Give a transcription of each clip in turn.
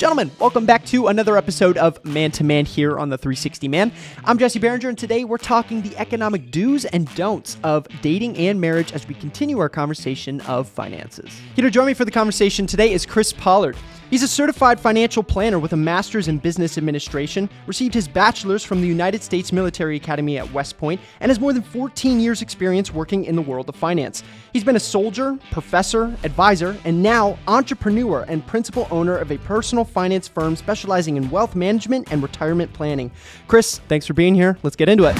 Gentlemen, welcome back to another episode of Man to Man here on the 360 Man. I'm Jesse Behringer, and today we're talking the economic do's and don'ts of dating and marriage as we continue our conversation of finances. Here to join me for the conversation today is Chris Pollard. He's a certified financial planner with a master's in business administration, received his bachelor's from the United States Military Academy at West Point, and has more than 14 years experience working in the world of finance. He's been a soldier, professor, advisor, and now entrepreneur and principal owner of a personal finance firm specializing in wealth management and retirement planning. Chris, thanks for being here. Let's get into it.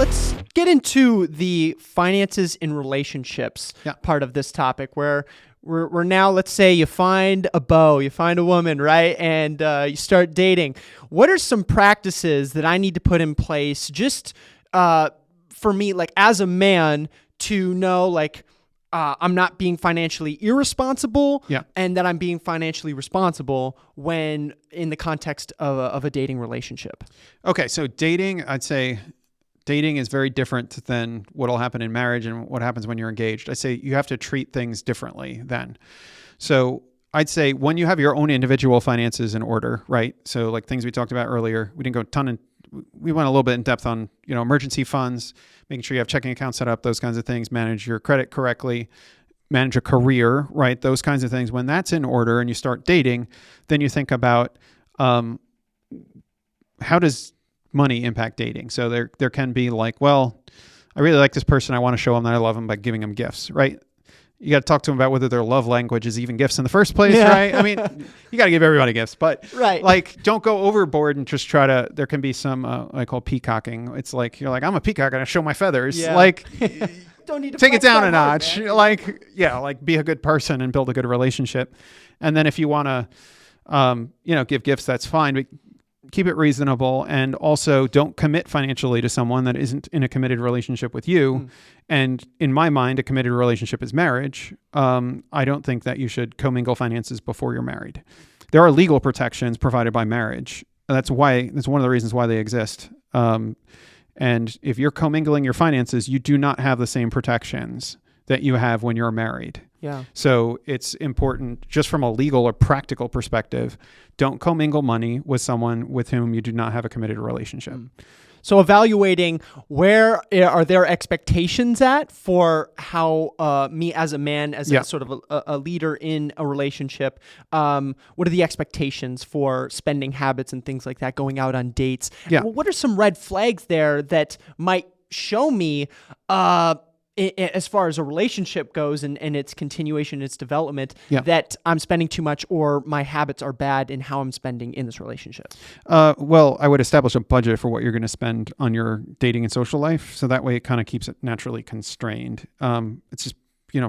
Let's get into the finances in relationships part of this topic, where we're now, let's say you find a beau, you find a woman, right? And you start dating. What are some practices that I need to put in place just for me, like as a man, to know like I'm not being financially irresponsible and that I'm being financially responsible when in the context of a dating relationship? Okay, so dating, I'd say dating is very different than what'll happen in marriage and what happens when you're engaged. I say you have to treat things differently then. So I'd say when you have your own individual finances in order, right? So like things we talked about earlier, we didn't go we went a little bit in depth on, emergency funds, making sure you have checking accounts set up, those kinds of things, manage your credit correctly, manage a career, right? Those kinds of things. When that's in order and you start dating, then you think about how does money impact dating? So there can be like, well, I really like this person. I want to show them that I love them by giving them gifts, right? You got to talk to them about whether their love language is even gifts in the first place, right? I mean, you got to give everybody gifts, but like, don't go overboard and just there can be some, I call peacocking. It's like, you're like, I'm a peacock and I show my feathers. Yeah. Like, don't need to take it down a hard, notch. Man. Like be a good person and build a good relationship. And then if you want to, give gifts, that's fine. But keep it reasonable, and also don't commit financially to someone that isn't in a committed relationship with you. And in my mind, a committed relationship is marriage. I don't think that you should commingle finances before you're married. There are legal protections provided by marriage. That's one of the reasons why they exist. And if you're commingling your finances, you do not have the same protections that you have when you're married. Yeah. So it's important just from a legal or practical perspective, don't commingle money with someone with whom you do not have a committed relationship. So evaluating where are their expectations at for how me as a man, as a sort of a leader in a relationship, what are the expectations for spending habits and things like that, going out on dates? Yeah. What are some red flags there that might show me as far as a relationship goes and its continuation, its development, that I'm spending too much or my habits are bad in how I'm spending in this relationship? Well, I would establish a budget for what you're going to spend on your dating and social life. So that way it kind of keeps it naturally constrained. It's just,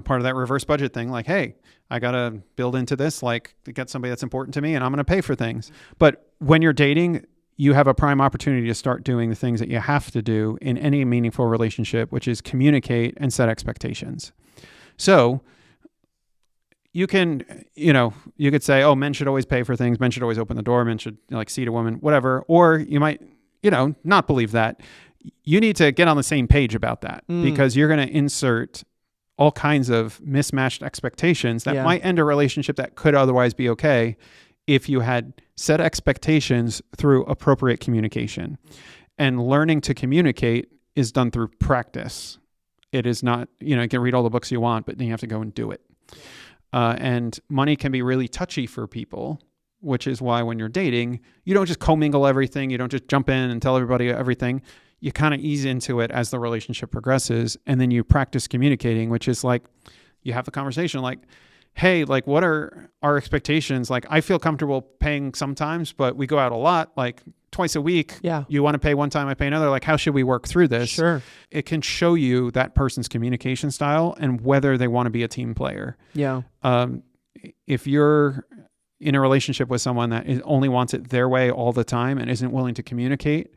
part of that reverse budget thing. Like, hey, I got to build into this, like to get somebody that's important to me and I'm going to pay for things. But when you're dating, you have a prime opportunity to start doing the things that you have to do in any meaningful relationship, which is communicate and set expectations. So you can, you could say, oh, men should always pay for things. Men should always open the door. Men should seat a woman, whatever. Or you might, not believe that. You need to get on the same page about that because you're going to insert all kinds of mismatched expectations that might end a relationship that could otherwise be okay if you had set expectations through appropriate communication. And learning to communicate is done through practice. It is not, you can read all the books you want, but then you have to go and do it. And money can be really touchy for people, which is why when you're dating, you don't just commingle everything. You don't just jump in and tell everybody everything. You kind of ease into it as the relationship progresses. And then you practice communicating, which is like, you have the conversation like, hey, like, what are our expectations? Like, I feel comfortable paying sometimes, but we go out a lot, like twice a week. Yeah. You want to pay one time, I pay another. Like, how should we work through this? Sure. It can show you that person's communication style and whether they want to be a team player. Yeah. If you're in a relationship with someone that only wants it their way all the time and isn't willing to communicate,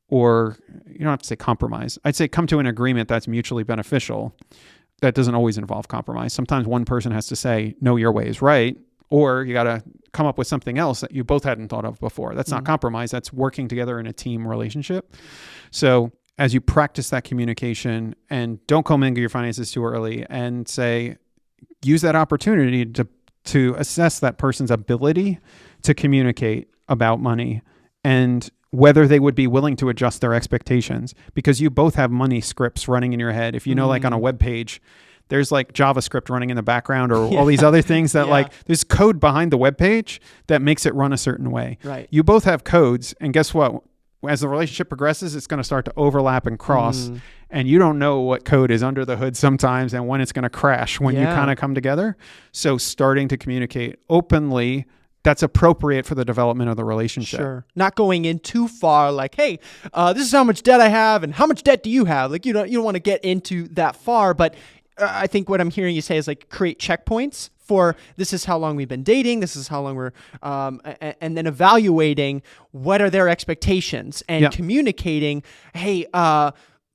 or you don't have to say compromise. I'd say come to an agreement that's mutually beneficial. That doesn't always involve compromise. Sometimes one person has to say, no, your way is right. Or you got to come up with something else that you both hadn't thought of before. That's not compromise. That's working together in a team relationship. So as you practice that communication, and don't commingle your finances too early, and use that opportunity to assess that person's ability to communicate about money and whether they would be willing to adjust their expectations, because you both have money scripts running in your head. If you know, like on a web page, there's like JavaScript running in the background, or all these other things that like there's code behind the web page that makes it run a certain way. Right. You both have codes, and guess what? As the relationship progresses, it's going to start to overlap and cross, and you don't know what code is under the hood sometimes and when it's going to crash when you kind of come together. So starting to communicate openly, that's appropriate for the development of the relationship. Sure. Not going in too far, like, hey, this is how much debt I have, and how much debt do you have? Like, you don't want to get into that far, but I think what I'm hearing you say is like create checkpoints for this is how long we've been dating, this is how long we're, and then evaluating what are their expectations and communicating, hey,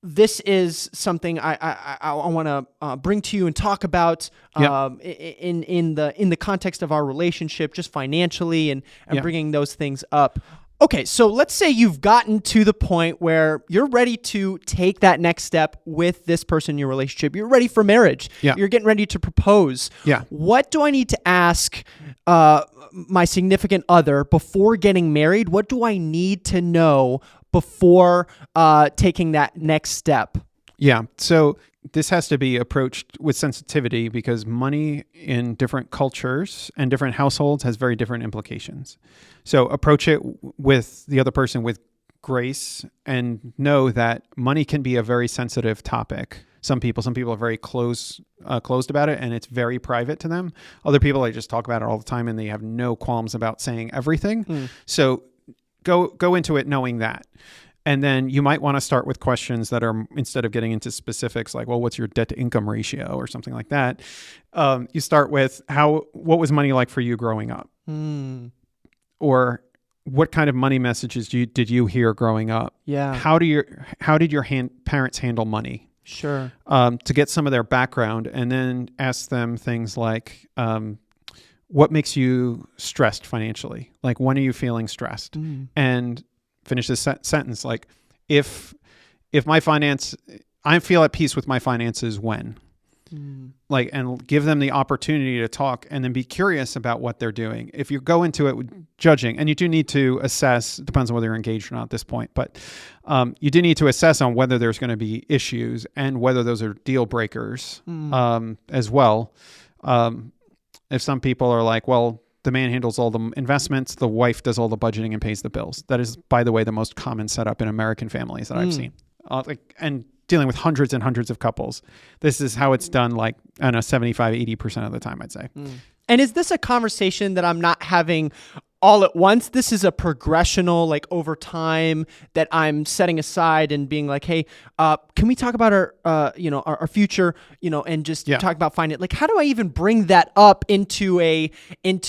this is something I want to bring to you and talk about in the context of our relationship, just financially and bringing those things up. Okay, so let's say you've gotten to the point where you're ready to take that next step with this person in your relationship. You're ready for marriage. Yeah. You're getting ready to propose. Yeah. What do I need to ask my significant other before getting married? What do I need to know before taking that next step? Yeah. So this has to be approached with sensitivity, because money in different cultures and different households has very different implications. So approach it with the other person with grace, and know that money can be a very sensitive topic. Some people are very closed about it, and it's very private to them. Other people, they just talk about it all the time and they have no qualms about saying everything. So go into it knowing that. And then you might want to start with questions that are, instead of getting into specifics like, well, what's your debt to income ratio or something like that? You start with what was money like for you growing up? Or what kind of money messages did you hear growing up? Yeah. How did your parents handle money? Sure. To get some of their background, and then ask them things like, what makes you stressed financially? Like, when are you feeling stressed? And finish this sentence like, if I feel at peace with my finances when, like, and give them the opportunity to talk, and then be curious about what they're doing. If you go into it with judging, and you do need to assess, it depends on whether you're engaged or not at this point, but you do need to assess on whether there's going to be issues and whether those are deal breakers as well. If some people are like, well, the man handles all the investments, the wife does all the budgeting and pays the bills. That is, by the way, the most common setup in American families that I've seen. And dealing with hundreds and hundreds of couples, this is how it's done, like, I don't know, 75, 80% of the time, I'd say. And is this a conversation that I'm not having all at once? This is a progressional, like, over time that I'm setting aside and being like, hey, can we talk about our future, and just talk about finance? Like, how do I even bring that up into a an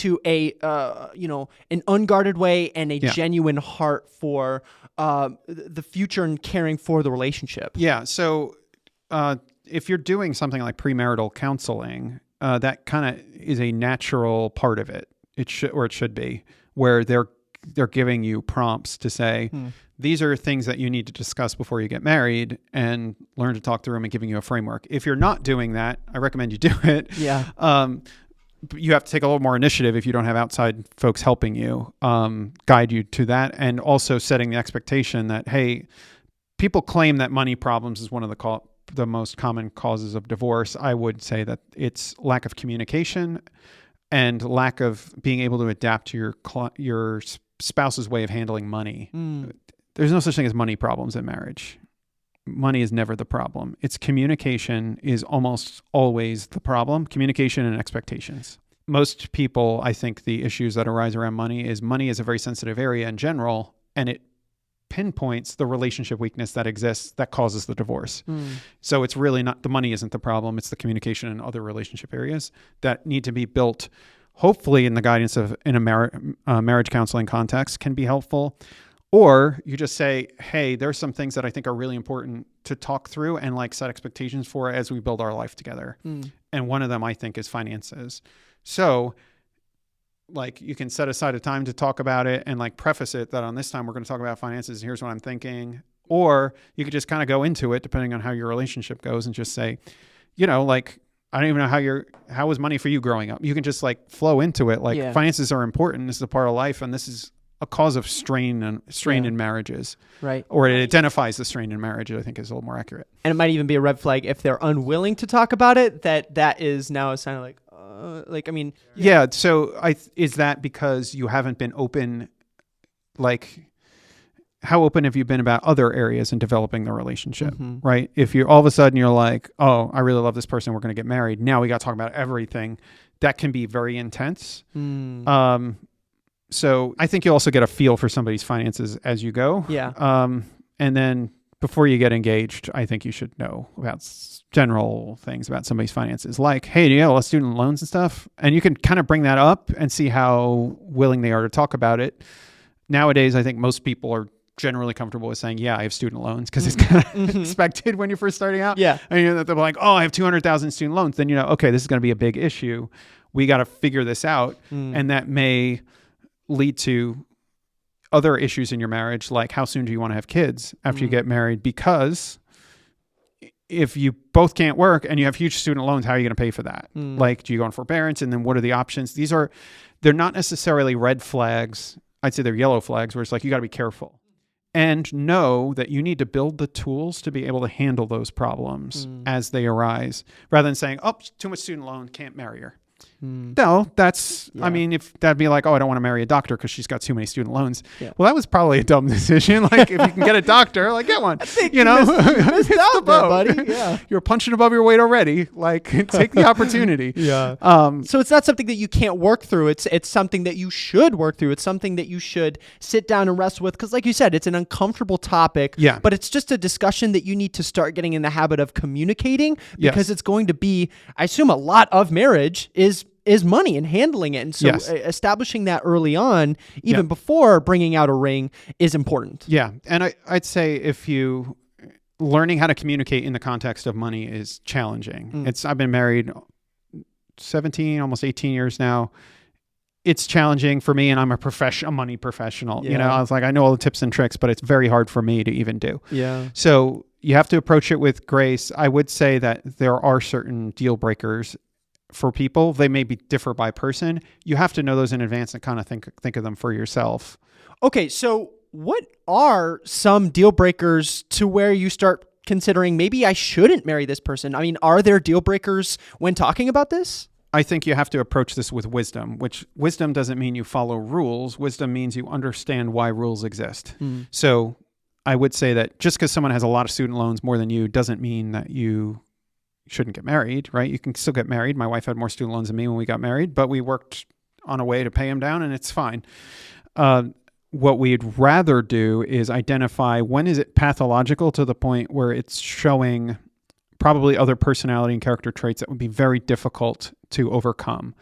unguarded way and a genuine heart for the future and caring for the relationship? Yeah. So if you're doing something like premarital counseling, that kind of is a natural part of it. It should be, where they're giving you prompts to say, these are things that you need to discuss before you get married, and learn to talk through them, and giving you a framework. If you're not doing that, I recommend you do it. Yeah. You have to take a little more initiative if you don't have outside folks helping you, guide you to that. And also setting the expectation that, hey, people claim that money problems is one of the most common causes of divorce. I would say that it's lack of communication and lack of being able to adapt to your spouse's way of handling money. There's no such thing as money problems in marriage. Money is never the problem. It's communication is almost always the problem. Communication and expectations. Most people, I think the issues that arise around money is a very sensitive area in general, and it pinpoints the relationship weakness that exists that causes the divorce. So it's really not, the money isn't the problem. It's the communication and other relationship areas that need to be built, hopefully in the guidance of, in a marriage counseling context, can be helpful. Or you just say, hey, there's some things that I think are really important to talk through and like set expectations for as we build our life together. And one of them, I think, is finances. So like, you can set aside a time to talk about it, and like preface it that on this time we're going to talk about finances. Here's what I'm thinking. Or you could just kind of go into it depending on how your relationship goes and just say, like, I don't even know how was money for you growing up? You can just like flow into it. Like finances are important. This is a part of life. And this is a cause of strain in marriages. Right. Or it identifies the strain in marriage, I think is a little more accurate. And it might even be a red flag if they're unwilling to talk about it, that is now a sign of like, I mean. Yeah. So is that because you haven't been open? Like, how open have you been about other areas in developing the relationship, right? If you're all of a sudden you're like, oh, I really love this person, we're going to get married. Now we got to talk about everything. That can be very intense. So I think you also get a feel for somebody's finances as you go. Yeah. And then before you get engaged, I think you should know about general things about somebody's finances. Like, hey, do you have a lot of student loans and stuff? And you can kind of bring that up and see how willing they are to talk about it. Nowadays, I think most people are generally comfortable with saying, yeah, I have student loans, because it's kind of expected when you're first starting out. Yeah. And they're like, oh, I have 200,000 student loans. Then, okay, this is going to be a big issue. We got to figure this out. And that may lead to other issues in your marriage, like how soon do you want to have kids after you get married? Because if you both can't work and you have huge student loans, how are you going to pay for that? Like, do you go on forbearance? And then what are the options? They're not necessarily red flags. I'd say they're yellow flags, where it's like, you got to be careful. And know that you need to build the tools to be able to handle those problems as they arise, rather than saying, oh, too much student loan, can't marry her. No, I mean, if that'd be like, oh, I don't want to marry a doctor because she's got too many student loans. Yeah. Well, that was probably a dumb decision. Like, if you can get a doctor, like, get one. You missed out there, buddy. Yeah. You're punching above your weight already. Like, take the opportunity. Yeah. So it's not something that you can't work through. It's something that you should work through. It's something that you should sit down and wrestle with, because, like you said, it's an uncomfortable topic. Yeah. But it's just a discussion that you need to start getting in the habit of communicating, because it's going to be, I assume, a lot of marriage is money and handling it. And so establishing that early on, even before bringing out a ring, is important. Yeah. And I'd say learning how to communicate in the context of money is challenging. I've been married 17, almost 18 years now. It's challenging for me, and I'm a money professional. Yeah. I was like, I know all the tips and tricks, but it's very hard for me to even do. Yeah. So you have to approach it with grace. I would say that there are certain deal breakers for people. They may differ by person. You have to know those in advance and kind of think of them for yourself. Okay, so what are some deal breakers to where you start considering, maybe I shouldn't marry this person? I mean, are there deal breakers when talking about this? I think you have to approach this with wisdom, which wisdom doesn't mean you follow rules. Wisdom means you understand why rules exist. So I would say that just because someone has a lot of student loans more than you doesn't mean that you shouldn't get married, right? You can still get married. My wife had more student loans than me when we got married, but we worked on a way to pay them down, and it's fine. What we'd rather do is identify, when is it pathological to the point where it's showing probably other personality and character traits that would be very difficult to overcome,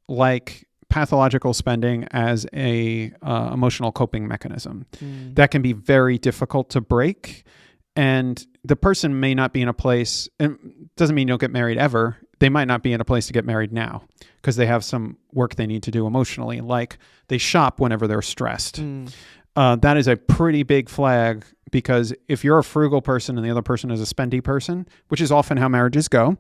like pathological spending as a emotional coping mechanism. That can be very difficult to break. And the person may not be in a place, and doesn't mean you'll get married ever. They might not be in a place to get married now because they have some work they need to do emotionally, like they shop whenever they're stressed. That is a pretty big flag, because if you're a frugal person and the other person is a spendy person, which is often how marriages go,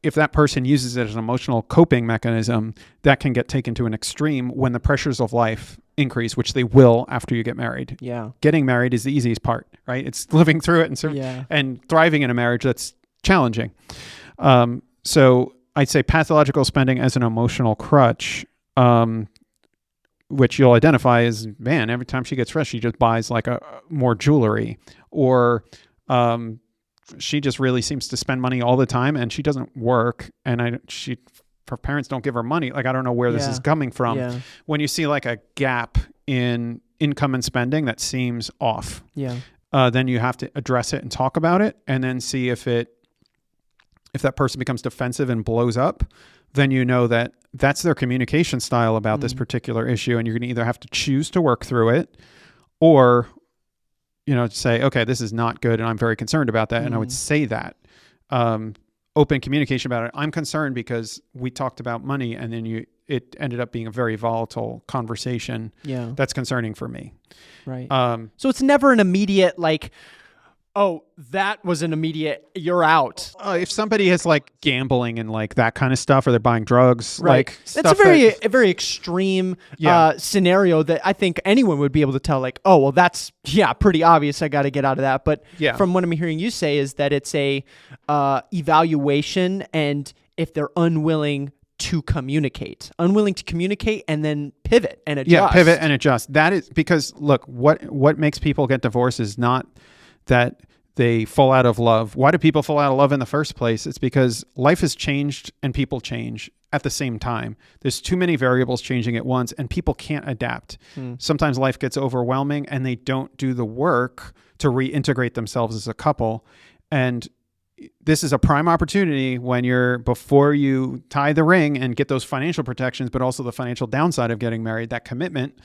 if that person uses it as an emotional coping mechanism, that can get taken to an extreme when the pressures of life increase, which they will after you get married. Yeah. Getting married is the easiest part, right? It's living through it and thriving in a marriage that's challenging. So I'd say pathological spending as an emotional crutch, which you'll identify as, man, every time she gets stressed, she just buys like more jewelry, or she just really seems to spend money all the time and she doesn't work, and her parents don't give her money. Like, I don't know where this is coming from. Yeah. When you see like a gap in income and spending that seems off, then you have to address it and talk about it, and then see if that person becomes defensive and blows up, then you know that that's their communication style about this particular issue, and you're going to either have to choose to work through it, or say, okay, this is not good, and I'm very concerned about that. And I would say that. Open communication about it. I'm concerned because we talked about money, and then it ended up being a very volatile conversation. Yeah. That's concerning for me. Right. So it's never an immediate like, oh, that was an immediate, you're out. If somebody is like gambling and like that kind of stuff, or they're buying drugs, Right. like That's a very extreme Yeah. scenario that I think anyone would be able to tell, like, oh, well, that's, pretty obvious. I got to get out of that. But from what I'm hearing you say is that it's a evaluation, and if they're unwilling to communicate and then pivot and adjust. Yeah, pivot and adjust. That is because, look, what makes people get divorced is not that they fall out of love. Why do people fall out of love in the first place? It's because life has changed and people change at the same time. There's too many variables changing at once, and people can't adapt. Sometimes life gets overwhelming and they don't do the work to reintegrate themselves as a couple. And this is a prime opportunity before you tie the ring and get those financial protections, but also the financial downside of getting married, that commitment,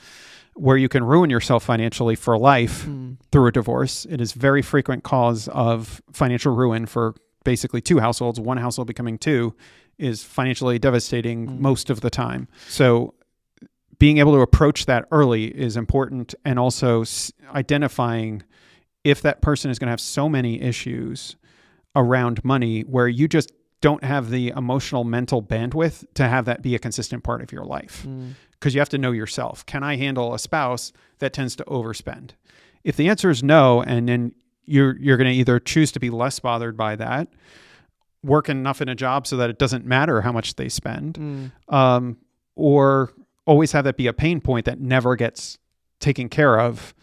where you can ruin yourself financially for life through a divorce. It is very frequent cause of financial ruin for basically two households. One household becoming two is financially devastating most of the time. So being able to approach that early is important, and also identifying if that person is going to have so many issues around money where you just don't have the emotional, mental bandwidth to have that be a consistent part of your life. Because you have to know yourself. Can I handle a spouse that tends to overspend? If the answer is no, and then you're going to either choose to be less bothered by that, work enough in a job so that it doesn't matter how much they spend, or always have that be a pain point that never gets taken care of,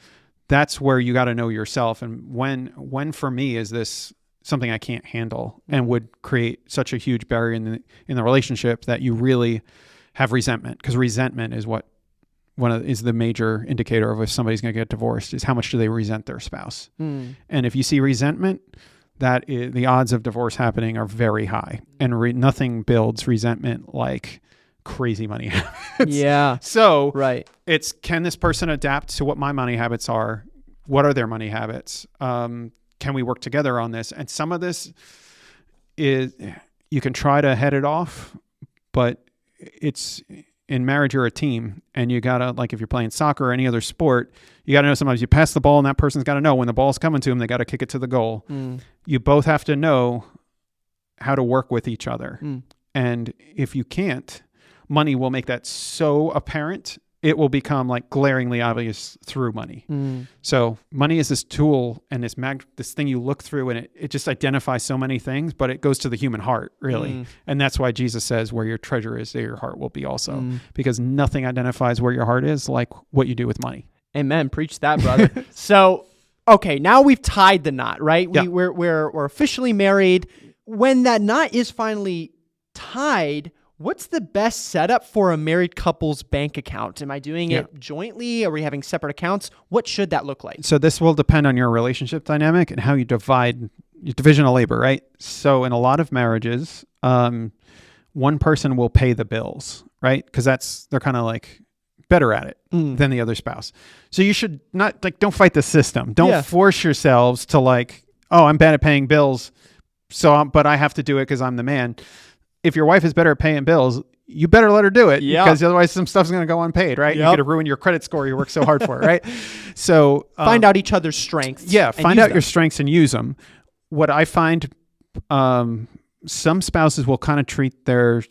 that's where you got to know yourself. And when for me is this something I can't handle and would create such a huge barrier in the relationship that you really have resentment, because resentment is is the major indicator of if somebody's going to get divorced, is how much do they resent their spouse. And if you see resentment, the odds of divorce happening are very high, and nothing builds resentment like crazy money habits. Yeah. So it's, can this person adapt to what my money habits are? What are their money habits? Can we work together on this? And some of this is, you can try to head it off, but it's, in marriage, you're a team, and you gotta, like if you're playing soccer or any other sport, you gotta know sometimes you pass the ball and that person's gotta know when the ball's coming to them, they gotta kick it to the goal. You both have to know how to work with each other. And if you can't, money will make that so apparent, it will become like glaringly obvious through money. So money is this tool and this thing you look through, and it just identifies so many things, but it goes to the human heart, really. And that's why Jesus says, where your treasure is, there your heart will be also, because nothing identifies where your heart is like what you do with money. Amen. Preach that, brother. So, okay, now we've tied the knot, right? Yeah. We're officially married. When that knot is finally tied, what's the best setup for a married couple's bank account? Am I doing it jointly? Are we having separate accounts? What should that look like? So this will depend on your relationship dynamic and how you divide your division of labor, right? So in a lot of marriages, one person will pay the bills, right? Because they're kind of like better at it than the other spouse. So you should not, like, don't fight the system. Don't force yourselves to like, oh, I'm bad at paying bills, but I have to do it because I'm the man. If your wife is better at paying bills, you better let her do it, because otherwise some stuff's going to go unpaid, right? You're going to ruin your credit score you work so hard for, right? So find out each other's strengths. Yeah, find out your strengths and use them. What I find, some spouses will kind of treat their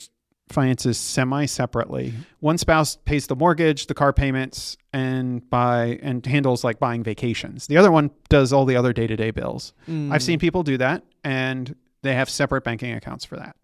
finances semi-separately. One spouse pays the mortgage, the car payments, and handles like buying vacations. The other one does all the other day-to-day bills. I've seen people do that, and they have separate banking accounts for that.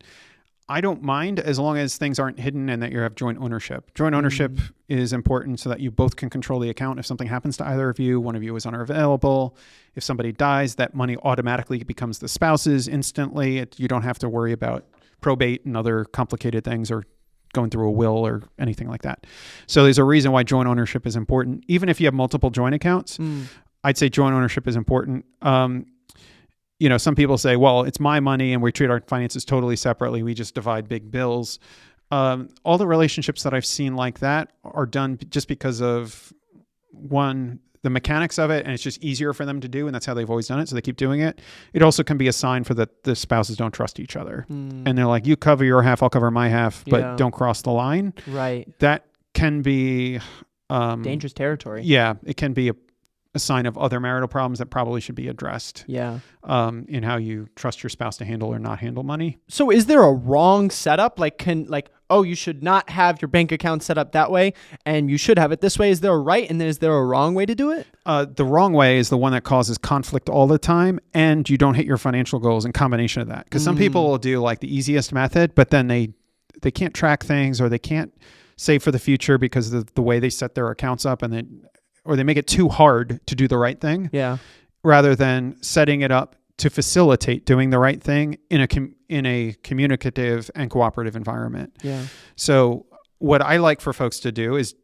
I don't mind, as long as things aren't hidden and that you have joint ownership. Joint ownership is important so that you both can control the account. If something happens to either of you, one of you is unavailable. If somebody dies, that money automatically becomes the spouse's instantly. You don't have to worry about probate and other complicated things, or going through a will or anything like that. So there's a reason why joint ownership is important. Even if you have multiple joint accounts, I'd say joint ownership is important. Some people say, well, it's my money and we treat our finances totally separately. We just divide big bills. All the relationships that I've seen like that are done just because of, one, the mechanics of it, and it's just easier for them to do, and that's how they've always done it, so they keep doing it. It also can be a sign for that the spouses don't trust each other. And they're like, you cover your half, I'll cover my half, but don't cross the line. Right. That can be dangerous territory. Yeah, it can be a sign of other marital problems that probably should be addressed. Yeah. In how you trust your spouse to handle or not handle money. So is there a wrong setup? You should not have your bank account set up that way and you should have it this way. Is there a right and then is there a wrong way to do it? The wrong way is the one that causes conflict all the time and you don't hit your financial goals in combination of that. Because some people will do like the easiest method, but then they can't track things or they can't save for the future because of the way they set their accounts up, or they make it too hard to do the right thing. Yeah. Rather than setting it up to facilitate doing the right thing in a communicative and cooperative environment. Yeah. So what I like for folks to do is,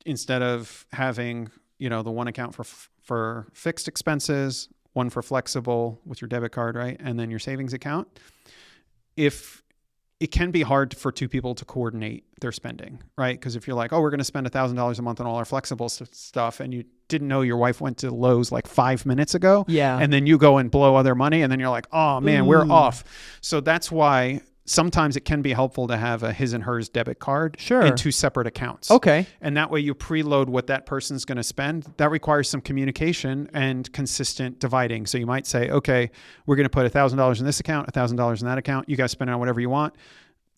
instead of having, the one account for fixed expenses, one for flexible with your debit card, right? And then your savings account. If it can be hard for two people to coordinate their spending, right? Because if you're like, we're going to spend $1,000 a month on all our flexible stuff, and you didn't know your wife went to Lowe's like 5 minutes ago, and then you go and blow other money, and then you're like, oh man, we're off. So that's why sometimes it can be helpful to have a his and hers debit card in two separate accounts. Okay. And that way you preload what that person's going to spend. That requires some communication and consistent dividing. So you might say, okay, we're going to put $1,000 in this account, $1,000 in that account. You guys spend it on whatever you want.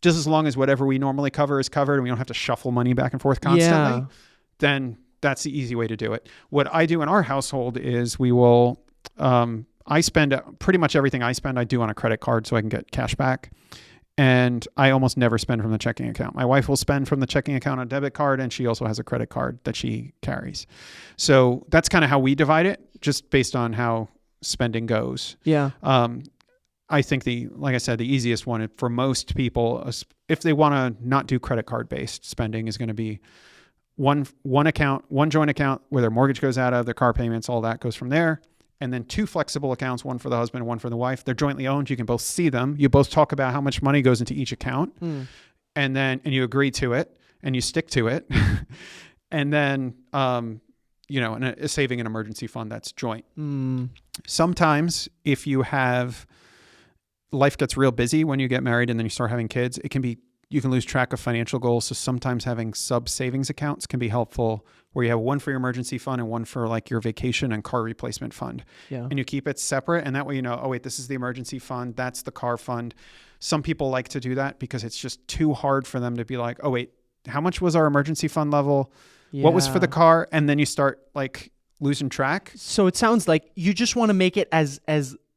Just as long as whatever we normally cover is covered and we don't have to shuffle money back and forth constantly, then that's the easy way to do it. What I do in our household is we will, I spend pretty much everything I spend, I do on a credit card so I can get cash back. And I almost never spend from the checking account. My wife will spend from the checking account on a debit card, and she also has a credit card that she carries. So that's kind of how we divide it, just based on how spending goes. Yeah. I think like I said, the easiest one for most people, if they want to not do credit card based spending, is going to be one account, one joint account where their mortgage goes out of, their car payments, all that goes from there. And then two flexible accounts, one for the husband, one for the wife. They're jointly owned. You can both see them. You both talk about how much money goes into each account. And you agree to it and you stick to it. And then, and a saving an emergency fund that's joint. Sometimes if you have, life gets real busy when you get married and then you start having kids, you can lose track of financial goals. So sometimes having sub savings accounts can be helpful, where you have one for your emergency fund and one for like your vacation and car replacement fund. Yeah. And you keep it separate. And that way, this is the emergency fund. That's the car fund. Some people like to do that because it's just too hard for them to be like, how much was our emergency fund level? Yeah. What was for the car? And then you start like losing track. So it sounds like you just want to make it as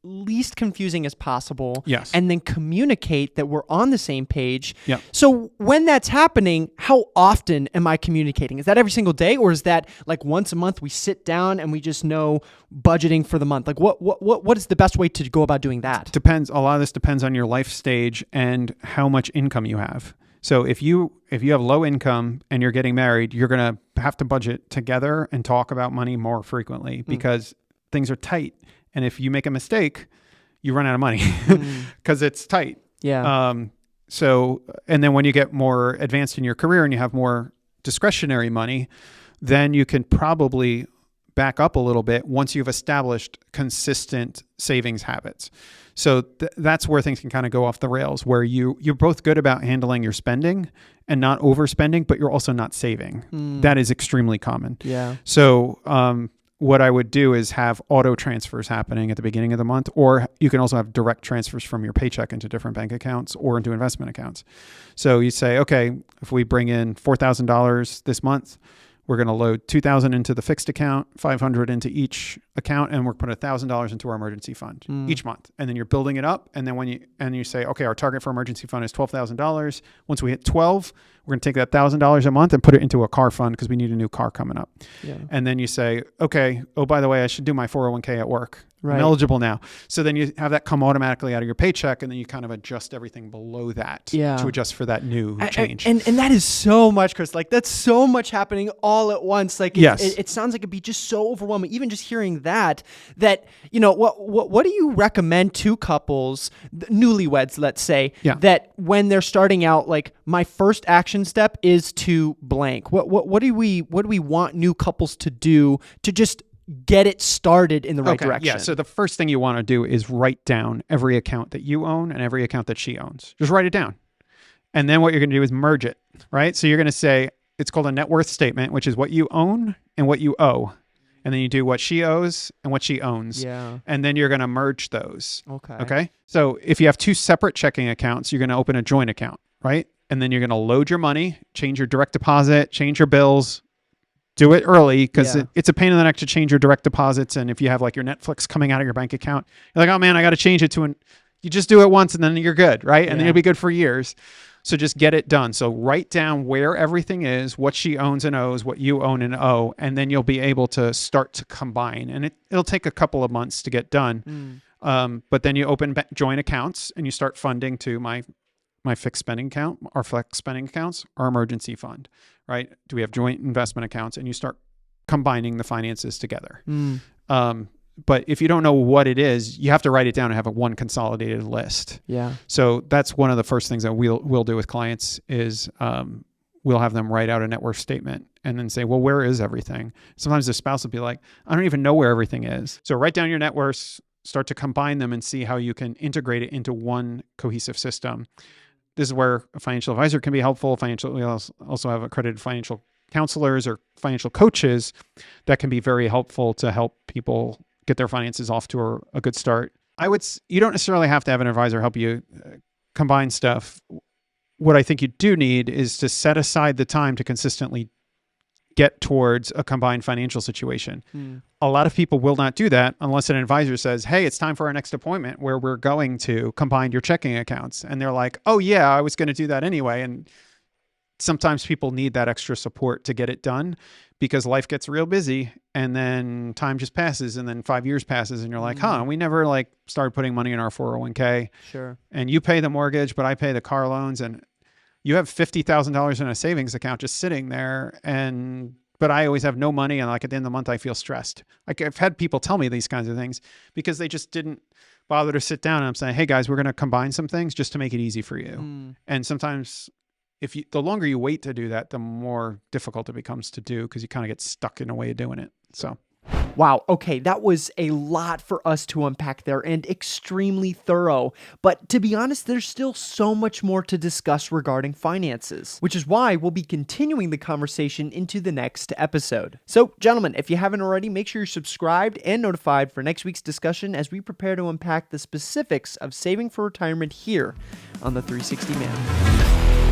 least confusing as possible. Yes. And then communicate that we're on the same page. Yeah. So when that's happening, how often am I communicating? Is that every single day, or is that like once a month we sit down and we just know budgeting for the month? Like what is the best way to go about doing that? Depends. A lot of this depends on your life stage and how much income you have. So if you have low income and you're getting married, you're going to have to budget together and talk about money more frequently because things are tight. And if you make a mistake, you run out of money because it's tight. Yeah. And then when you get more advanced in your career and you have more discretionary money, then you can probably back up a little bit once you've established consistent savings habits. So that's where things can kind of go off the rails, where you're both good about handling your spending and not overspending, but you're also not saving. That is extremely common. Yeah. So, what I would do is have auto transfers happening at the beginning of the month, or you can also have direct transfers from your paycheck into different bank accounts or into investment accounts. So you say, okay, if we bring in $4,000 this month, we're going to load $2,000 into the fixed account, $500 into each account, and we're putting $1,000 into our emergency fund each month. And then you're building it up. And then when you say, okay, our target for emergency fund is $12,000. Once we hit 12, we're going to take that $1,000 a month and put it into a car fund because we need a new car coming up. Yeah. And then you say, okay, by the way, I should do my 401k at work. Right. I'm eligible now. So then you have that come automatically out of your paycheck, and then you kind of adjust everything below that to adjust for that new change. And that is so much, Chris. Like, that's so much happening all at once. Like, it sounds like it'd be just so overwhelming. Even just hearing that what do you recommend to couples, newlyweds, let's say, that when they're starting out, like, my first action step is to blank. What do we want new couples to do to just get it started in the right direction. Yeah. So the first thing you want to do is write down every account that you own and every account that she owns. Just write it down. And then what you're going to do is merge it, right? So you're going to say, it's called a net worth statement, which is what you own and what you owe. And then you do what she owes and what she owns. Yeah. And then you're going to merge those. Okay. Okay. So if you have two separate checking accounts, you're going to open a joint account, right? And then you're going to load your money, change your direct deposit, change your bills, do it early because it's a pain in the neck to change your direct deposits. And if you have like your Netflix coming out of your bank account, you're like, oh man, I got to change it to you just do it once and then you're good, right? And then you'll be good for years. So just get it done. So write down where everything is, what she owns and owes, what you own and owe, and then you'll be able to start to combine. And it'll take a couple of months to get done. But then you open joint accounts and you start funding to my fixed spending account, our flex spending accounts, our emergency fund, right? Do we have joint investment accounts? And you start combining the finances together. But if you don't know what it is, you have to write it down and have one consolidated list. Yeah. So that's one of the first things that we'll do with clients is we'll have them write out a net worth statement and then say, well, where is everything? Sometimes the spouse will be like, I don't even know where everything is. So write down your net worths, start to combine them and see how you can integrate it into one cohesive system. This is where a financial advisor can be helpful. We also have accredited financial counselors or financial coaches that can be very helpful to help people get their finances off to a good start. You don't necessarily have to have an advisor help you combine stuff. What I think you do need is to set aside the time to consistently get towards a combined financial situation. A lot of people will not do that unless an advisor says, hey, it's time for our next appointment where we're going to combine your checking accounts. And they're like, oh yeah, I was going to do that anyway. And sometimes people need that extra support to get it done because life gets real busy and then time just passes and then 5 years passes and you're like, we never started putting money in our 401k. Sure. And you pay the mortgage, but I pay the car loans and you have $50,000 in a savings account just sitting there but I always have no money and at the end of the month I feel stressed. I've had people tell me these kinds of things because they just didn't bother to sit down and I'm saying, hey guys, we're going to combine some things just to make it easy for you. And sometimes the longer you wait to do that, the more difficult it becomes to do because you kind of get stuck in a way of doing it. So. Wow. Okay. That was a lot for us to unpack there and extremely thorough. But to be honest, there's still so much more to discuss regarding finances, which is why we'll be continuing the conversation into the next episode. So, gentlemen, if you haven't already, make sure you're subscribed and notified for next week's discussion as we prepare to unpack the specifics of saving for retirement here on the 360 Man.